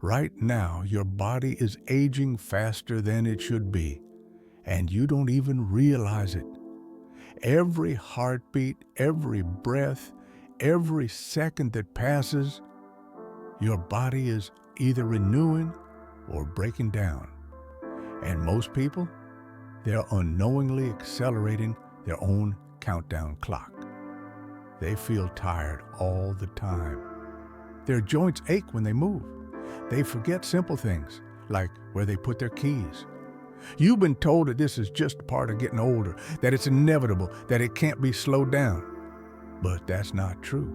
Right now, your body is aging faster than it should be, and you don't even realize it. Every heartbeat, every breath, every second that passes, your body is either renewing or breaking down. And most people, they're unknowingly accelerating their own countdown clock. They feel tired all the time. Their joints ache when they move. They forget simple things, like where they put their keys. You've been told that this is just part of getting older, that it's inevitable, that it can't be slowed down. But that's not true.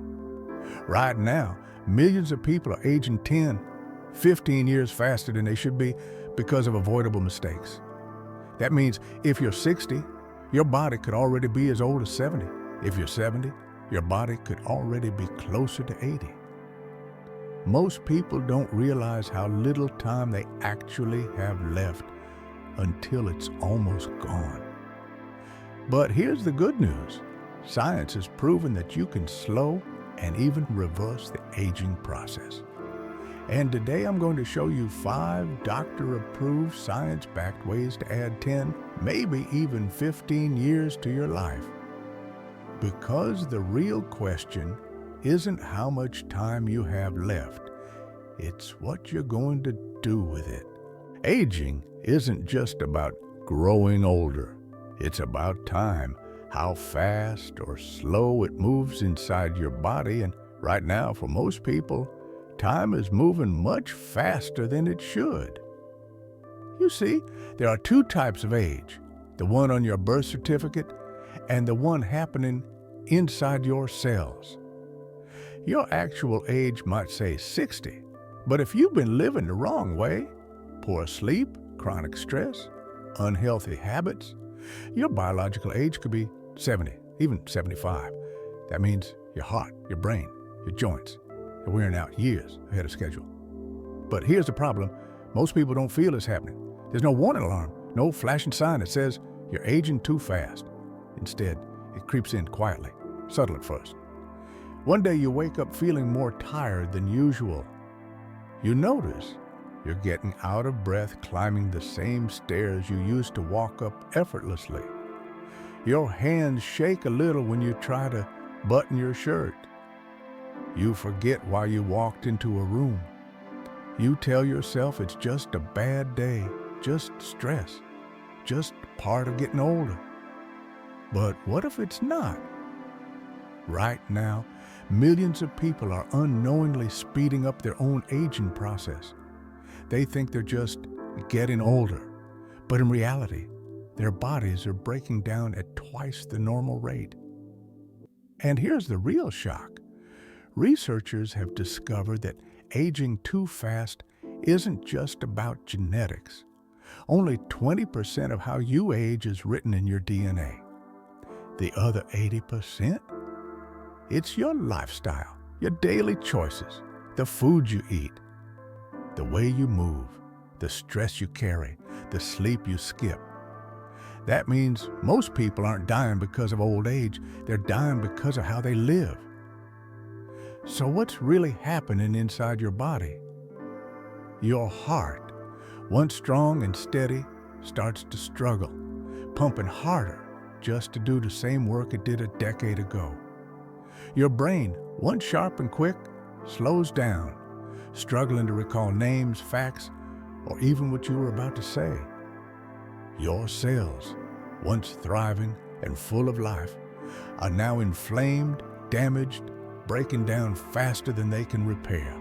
Right now, millions of people are aging 10, 15 years faster than they should be because of avoidable mistakes. That means if you're 60, your body could already be as old as 70. If you're 70, your body could already be closer to 80. Most people don't realize how little time they actually have left until it's almost gone. But here's the good news. Science has proven that you can slow and even reverse the aging process. And today I'm going to show you 5 doctor-approved, science-backed ways to add 10, maybe even 15 years to your life. Because the real question isn't how much time you have left, it's what you're going to do with it. Aging isn't just about growing older. It's about time, how fast or slow it moves inside your body. And right now, for most people, time is moving much faster than it should. You see, there are 2 types of age, the one on your birth certificate and the one happening inside your cells. Your actual age might say 60, but if you've been living the wrong way, poor sleep, chronic stress, unhealthy habits, your biological age could be 70, even 75. That means your heart, your brain, your joints are wearing out years ahead of schedule. But here's the problem. Most people don't feel it's happening. There's no warning alarm, no flashing sign that says you're aging too fast. Instead, it creeps in quietly, subtle at first. One day you wake up feeling more tired than usual. You notice you're getting out of breath climbing the same stairs you used to walk up effortlessly. Your hands shake a little when you try to button your shirt. You forget why you walked into a room. You tell yourself it's just a bad day, just stress, just part of getting older. But what if it's not? Right now, millions of people are unknowingly speeding up their own aging process. They think they're just getting older, but in reality, their bodies are breaking down at twice the normal rate. And here's the real shock. Researchers have discovered that aging too fast isn't just about genetics. Only 20% of how you age is written in your DNA. The other 80%? It's your lifestyle, your daily choices, the food you eat, the way you move, the stress you carry, the sleep you skip. That means most people aren't dying because of old age, they're dying because of how they live. So what's really happening inside your body? Your heart, once strong and steady, starts to struggle, pumping harder just to do the same work it did a decade ago. Your brain, once sharp and quick, slows down, struggling to recall names, facts, or even what you were about to say. Your cells, once thriving and full of life, are now inflamed, damaged, breaking down faster than they can repair.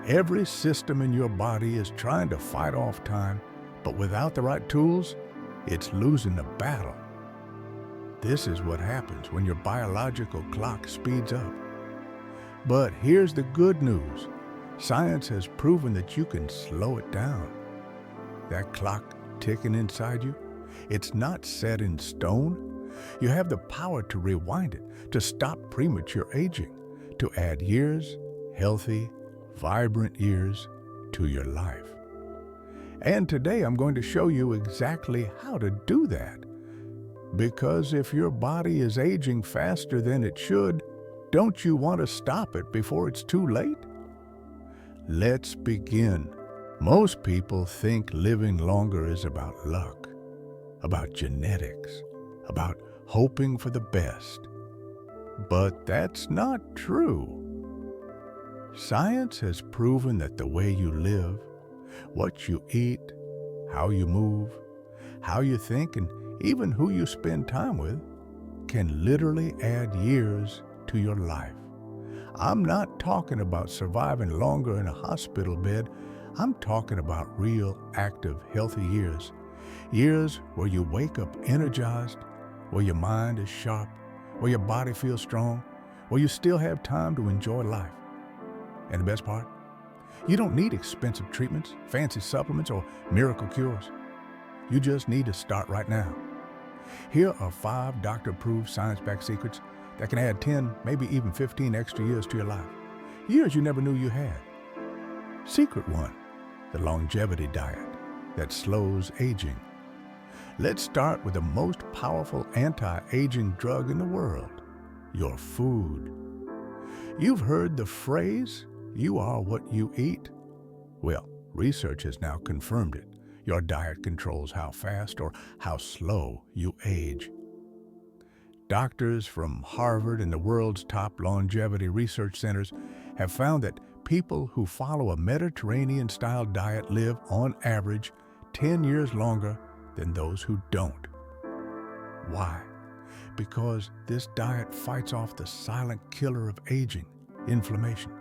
Every system in your body is trying to fight off time, but without the right tools, it's losing the battle. This is what happens when your biological clock speeds up. But here's the good news. Science has proven that you can slow it down. That clock ticking inside you, it's not set in stone. You have the power to rewind it, to stop premature aging, to add years, healthy, vibrant years to your life. And today I'm going to show you exactly how to do that. Because if your body is aging faster than it should, don't you want to stop it before it's too late? Let's begin. Most people think living longer is about luck, about genetics, about hoping for the best. But that's not true. Science has proven that the way you live, what you eat, how you move, how you think, and even who you spend time with can literally add years to your life. I'm not talking about surviving longer in a hospital bed. I'm talking about real, active, healthy years. Years where you wake up energized, where your mind is sharp, where your body feels strong, where you still have time to enjoy life. And the best part? You don't need expensive treatments, fancy supplements, or miracle cures. You just need to start right now. Here are 5 doctor-approved science-backed secrets that can add 10, maybe even 15 extra years to your life. Years you never knew you had. Secret 1, the longevity diet that slows aging. Let's start with the most powerful anti-aging drug in the world, your food. You've heard the phrase, "You are what you eat." Well, research has now confirmed it. Your diet controls how fast or how slow you age. Doctors from Harvard and the world's top longevity research centers have found that people who follow a Mediterranean-style diet live, on average, 10 years longer than those who don't. Why? Because this diet fights off the silent killer of aging, inflammation.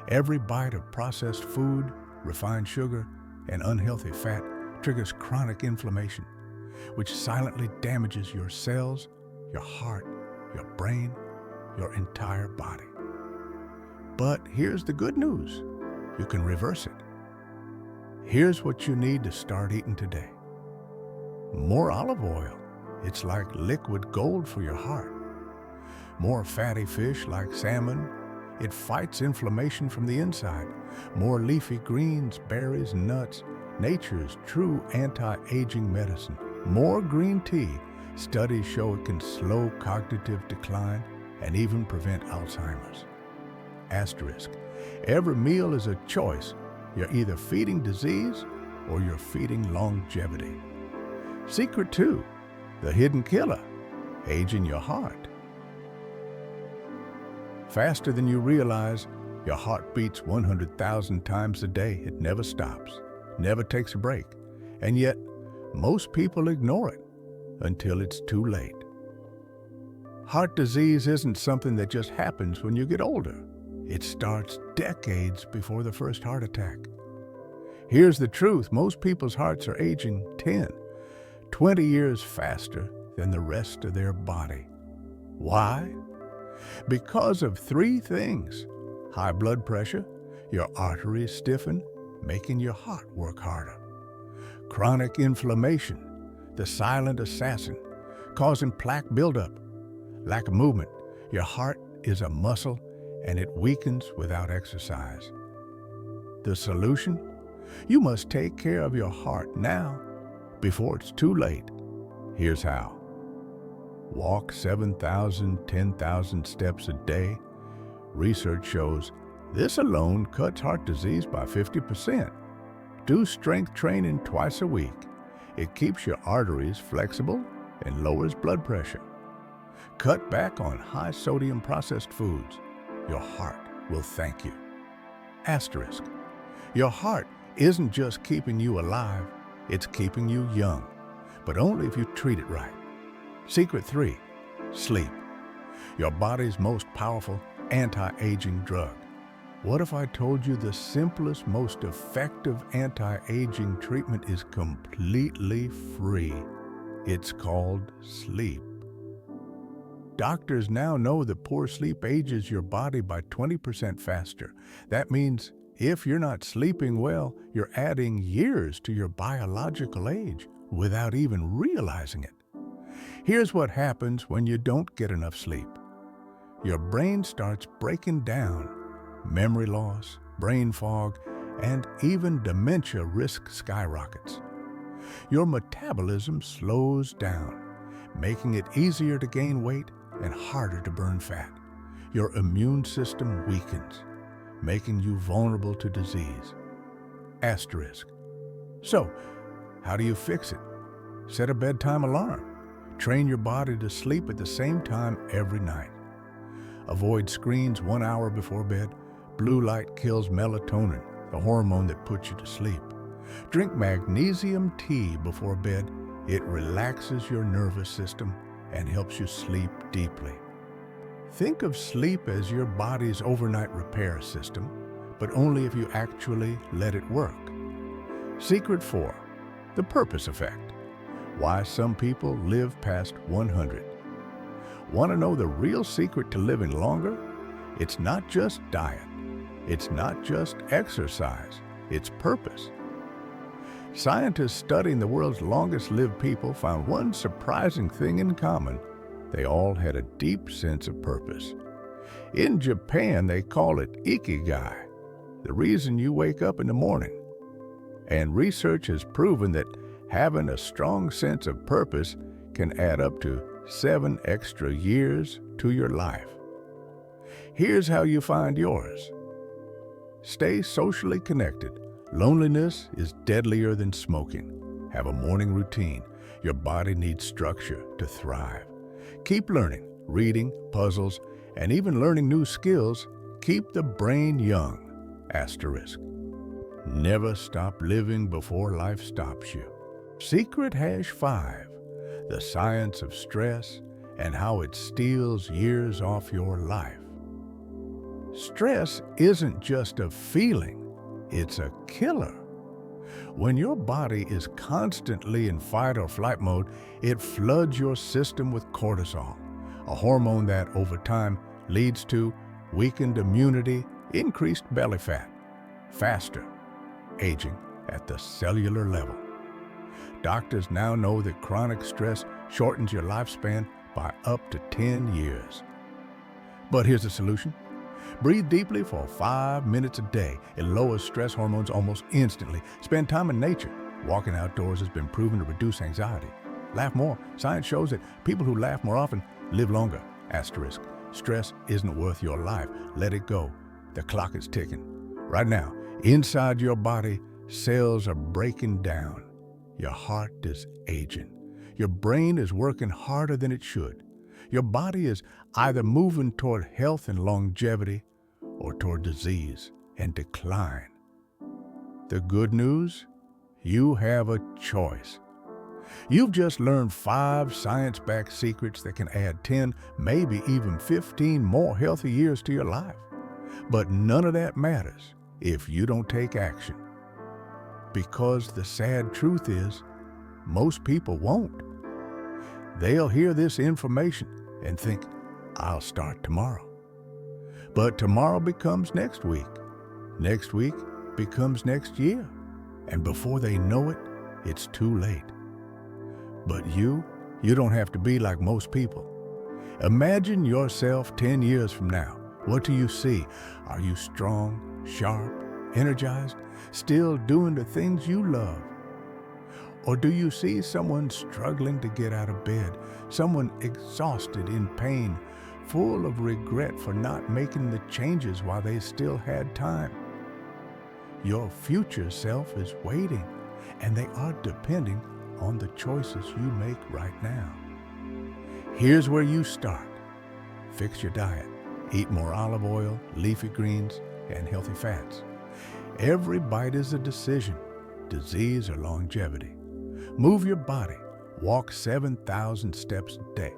Every bite of processed food, refined sugar, and unhealthy fat triggers chronic inflammation, which silently damages your cells, your heart, your brain, your entire body. But here's the good news. You can reverse it. Here's what you need to start eating today. More olive oil. It's like liquid gold for your heart. More fatty fish like salmon. It fights inflammation from the inside. More leafy greens, berries, nuts. Nature's true anti-aging medicine. More green tea. Studies show it can slow cognitive decline and even prevent Alzheimer's. Asterisk. Every meal is a choice. You're either feeding disease or you're feeding longevity. Secret 2, the hidden killer, aging your heart. Faster than you realize, your heart beats 100,000 times a day. It never stops, never takes a break. And yet, most people ignore it until it's too late. Heart disease isn't something that just happens when you get older. It starts decades before the first heart attack. Here's the truth. Most people's hearts are aging 10, 20 years faster than the rest of their body. Why? Because of 3 things. High blood pressure, your arteries stiffen, making your heart work harder. Chronic inflammation, the silent assassin, causing plaque buildup. Lack of movement, your heart is a muscle and it weakens without exercise. The solution? You must take care of your heart now, before it's too late. Here's how. Walk 7,000, 10,000 steps a day. Research shows this alone cuts heart disease by 50%. Do strength training twice a week. It keeps your arteries flexible and lowers blood pressure. Cut back on high-sodium processed foods. Your heart will thank you. Asterisk. Your heart isn't just keeping you alive, it's keeping you young, but only if you treat it right. Secret 3, sleep. Your body's most powerful anti-aging drug. What if I told you the simplest, most effective anti-aging treatment is completely free? It's called sleep. Doctors now know that poor sleep ages your body by 20% faster. That means if you're not sleeping well, you're adding years to your biological age without even realizing it. Here's what happens when you don't get enough sleep. Your brain starts breaking down. Memory loss, brain fog, and even dementia risk skyrockets. Your metabolism slows down, making it easier to gain weight and harder to burn fat. Your immune system weakens. making you vulnerable to disease. Asterisk. So, how do you fix it? Set a bedtime alarm. Train your body to sleep at the same time every night. Avoid screens 1 hour before bed. Blue light kills melatonin, the hormone that puts you to sleep. Drink magnesium tea before bed. It relaxes your nervous system and helps you sleep deeply. Think of sleep as your body's overnight repair system, but only if you actually let it work. Secret 4. The purpose effect. Why some people live past 100. Want to know the real secret to living longer? It's not just diet. It's not just exercise. It's purpose. Scientists studying the world's longest-lived people found one surprising thing in common. They all had a deep sense of purpose. In Japan, they call it ikigai, the reason you wake up in the morning. And research has proven that having a strong sense of purpose can add up to 7 extra years to your life. Here's how you find yours. Stay socially connected. Loneliness is deadlier than smoking. Have a morning routine. Your body needs structure to thrive. Keep learning, reading, puzzles, and even learning new skills. Keep the brain young. Asterisk. Never stop living before life stops you. Secret #5. The science of stress and how it steals years off your life. Stress isn't just a feeling, it's a killer. When your body is constantly in fight or flight mode, it floods your system with cortisol, a hormone that over time leads to weakened immunity, increased belly fat, faster aging at the cellular level. Doctors now know that chronic stress shortens your lifespan by up to 10 years. But here's the solution. Breathe deeply for 5 minutes a day. It lowers stress hormones almost instantly. Spend time in nature. Walking outdoors has been proven to reduce anxiety. Laugh more. Science shows that people who laugh more often live longer. Asterisk. Stress isn't worth your life. Let it go. The clock is ticking. Right now, inside your body, cells are breaking down. Your heart is aging. Your brain is working harder than it should. Your body is either moving toward health and longevity or toward disease and decline. The good news? You have a choice. You've just learned 5 science-backed secrets that can add 10, maybe even 15 more healthy years to your life. But none of that matters if you don't take action. Because the sad truth is, most people won't. They'll hear this information and think, I'll start tomorrow. But tomorrow becomes next week. Next week becomes next year. And before they know it, it's too late. But you don't have to be like most people. Imagine yourself 10 years from now. What do you see? Are you strong, sharp, energized, still doing the things you love? Or do you see someone struggling to get out of bed, someone exhausted in pain, full of regret for not making the changes while they still had time? Your future self is waiting, and they are depending on the choices you make right now. Here's where you start. Fix your diet. Eat more olive oil, leafy greens, and healthy fats. Every bite is a decision, disease or longevity. Move your body. Walk 7,000 steps a day.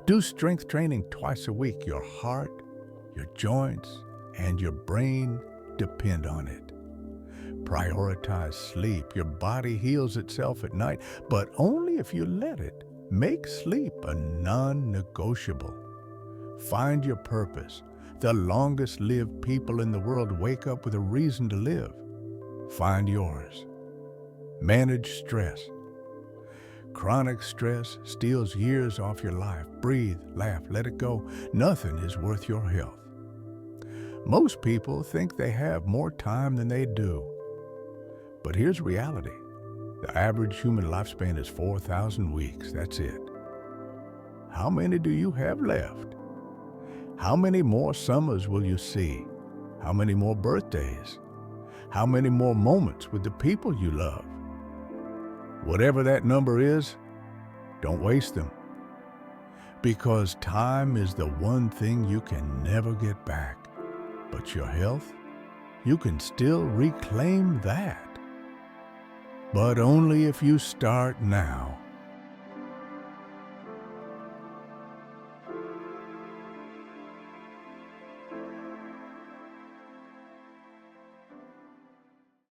Do strength training twice a week. Your heart, your joints, and your brain depend on it. Prioritize sleep. Your body heals itself at night, but only if you let it. Make sleep a non-negotiable. Find your purpose. The longest-lived people in the world wake up with a reason to live. Find yours. Manage stress. Chronic stress steals years off your life. Breathe, laugh, let it go. Nothing is worth your health. Most people think they have more time than they do. But here's reality. The average human lifespan is 4,000 weeks. That's it. How many do you have left? How many more summers will you see? How many more birthdays? How many more moments with the people you love? Whatever that number is, don't waste them. Because time is the one thing you can never get back. But your health, you can still reclaim that. But only if you start now.